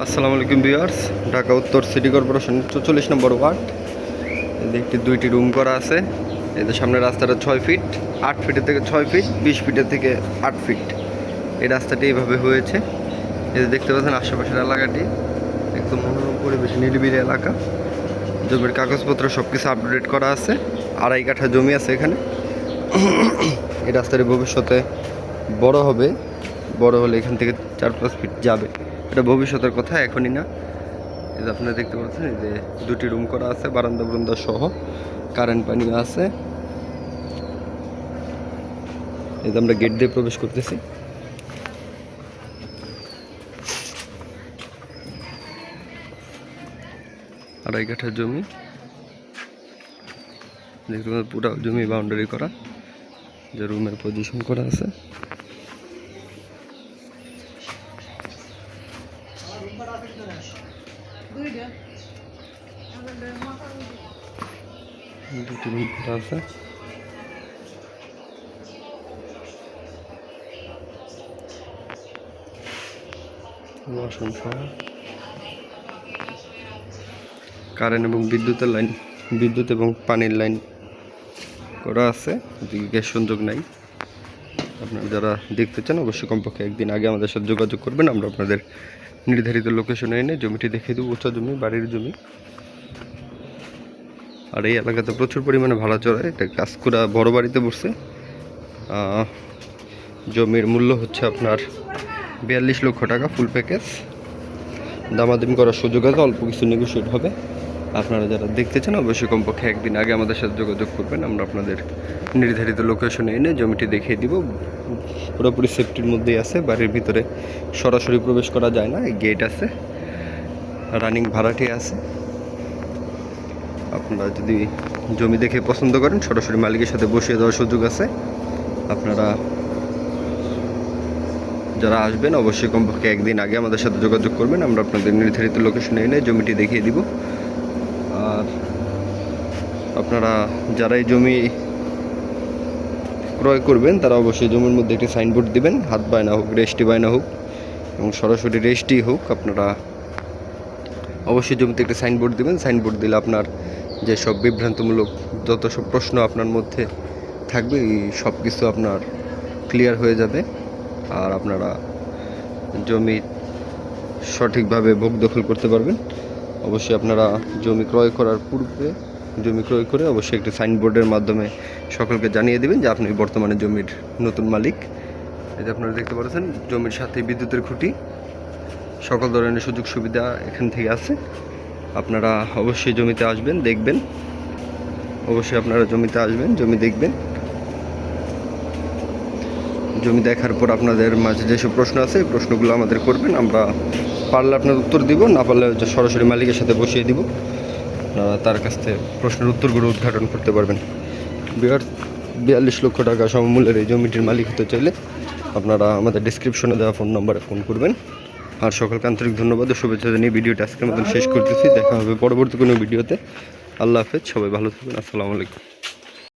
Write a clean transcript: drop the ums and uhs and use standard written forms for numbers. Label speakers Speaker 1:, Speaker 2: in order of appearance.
Speaker 1: আসসালামু আলাইকুম ভিউয়ার্স, ঢাকা উত্তর সিটি কর্পোরেশন 44 নম্বর ওয়ার্ড। এদিকে দুইটি রুম করা আছে। এদের সামনে রাস্তাটা 6 ফিট, 8 ফিটের থেকে 6 ফিট, 20 ফিটের থেকে 8 ফিট। এই রাস্তাটি এইভাবে হয়েছে। এই দেখতে পাচ্ছেন আশেপাশের এলাকাটি একদম মনোরম পরিবেশ, নিরিবিলি এলাকা। জমির কাগজপত্র সব কিছু আপডেট করা আছে। 2.5 কাঠা জমি আছে এখানে। এই রাস্তাটি ভবিষ্যতে বড় হবে, বড় হলে এখান থেকে 4-5 ফিট যাবে। এটা ভবিষ্যতের কথা, এখনই না। এই যে আপনারা দেখতে পাচ্ছেন, এই যে দুটি রুম করা আছে, বারান্দা বারান্দা সহ, কারেন্ট পানি আছে। এই যে আমরা গেট দিয়ে প্রবেশ করতেছি। আড়াই কাঠা জমি, দেখতে পাচ্ছেন পুরো জমি বাউন্ডারি করা, যে রুমের পজিশন করা আছে। দুটি রুম করা আছে। ওয়াশরুম সহ কারেন্ট এবং বিদ্যুতের লাইন, বিদ্যুৎ এবং পানির লাইন করা আছে। এদিকে গ্যাস সংযোগ নাই। আপনারা যারা দেখতে চান অবশ্যই কমপক্ষে একদিন আগে আমাদের সাথে যোগাযোগ করবেন। আমরা আপনাদের নির্ধারিত লোকেশনে এনে জমিটি দেখিয়ে দেবো। উঁচা জমি, বাড়ির জমি। আর এই এলাকাতে প্রচুর পরিমাণে ভাড়া চড়ায়। এটা কাজকুড়া বড় বাড়িতে বসছে। জমির মূল্য হচ্ছে আপনার 42 লক্ষ টাকা, ফুল প্যাকেজ। দামাদামি করার সুযোগ আছে, অল্প কিছু নেগোশিয়েট হবে। আপনারা যারা দেখতে চান অবশ্যই কমপক্ষে একদিন আগে আমাদের সাথে যোগাযোগ করবেন। আমরা আপনাদের নির্ধারিত লোকেশনে এনে জমিটি দেখিয়ে দিব। পুরোপুরি সেফটির মধ্যেই আছে। বাড়ির ভিতরে সরাসরি প্রবেশ করা যায় না, গেট আছে, রানিং ভাড়াটি আছে। আপনারা যদি জমি দেখে পছন্দ করেন সরাসরি মালিকের সাথে বসিয়ে দেওয়ার সুযোগ আছে। আপনারা যারা আসবেন অবশ্যই কমপক্ষে একদিন আগে আমাদের সাথে যোগাযোগ করবেন। আমরা আপনাদের নির্ধারিত লোকেশনে এনে জমিটি দেখিয়ে দিব। আর আপনারা যারা এই জমি ক্রয় করবেন তারা অবশ্যই জমির মধ্যে একটি সাইনবোর্ড দিবেন, হাত বায়না হোক, রেজিস্ট্রি বায়না হোক এবং সরাসরি রেজিস্ট্রি হোক। আপনারা অবশ্যই জমিতে একটি সাইনবোর্ড দিবেন। সাইনবোর্ড দিলে আপনার যে সব বিভ্রান্তমূলক যত সব প্রশ্ন আপনার মধ্যে থাকবে সব কিছু আপনার ক্লিয়ার হয়ে যাবে। আর আপনারা জমি সঠিকভাবে ভোগ দখল করতে পারবেন। অবশ্যই আপনারা জমি ক্রয় করার পূর্বে, জমি ক্রয় করে অবশ্যই একটি সাইনবোর্ডের মাধ্যমে সকলকে জানিয়ে দেবেন যে আপনি বর্তমানে জমির নতুন মালিক। এই যে আপনারা দেখতে পাচ্ছেন জমির সাথে বিদ্যুতের খুঁটি, সকল ধরনের সুযোগ সুবিধা এখান থেকে আছে। আপনারা অবশ্যই জমিতে আসবেন, দেখবেন। অবশ্যই আপনারা জমিতে আসবেন, জমি দেখবেন। জমি দেখার পর আপনাদের মাঝে যেসব প্রশ্ন আছে এই প্রশ্নগুলো আমাদের করবেন। আমরা পারলে আপনার উত্তর দিব, না পারলে সরাসরি মালিকের সাথে বসিয়ে দিব। আপনারা তার কাছ থেকে প্রশ্নের উত্তরগুলো উদ্ঘাটন করতে পারবেন। 42 লক্ষ টাকা সমমূল্যের এই জমিটির মালিক হতে চাইলে আপনারা আমাদের ডিসক্রিপশনে দেওয়া ফোন নম্বরে ফোন করবেন। আর সকলকে আন্তরিক ধন্যবাদ ও শুভেচ্ছা জানিয়ে ভিডিওটা আজকের মতন শেষ করতেছি। দেখা হবে পরবর্তী কোনো ভিডিওতে। আল্লাহ হাফেজ, সবাই ভালো থাকবেন। আসসালামু আলাইকুম।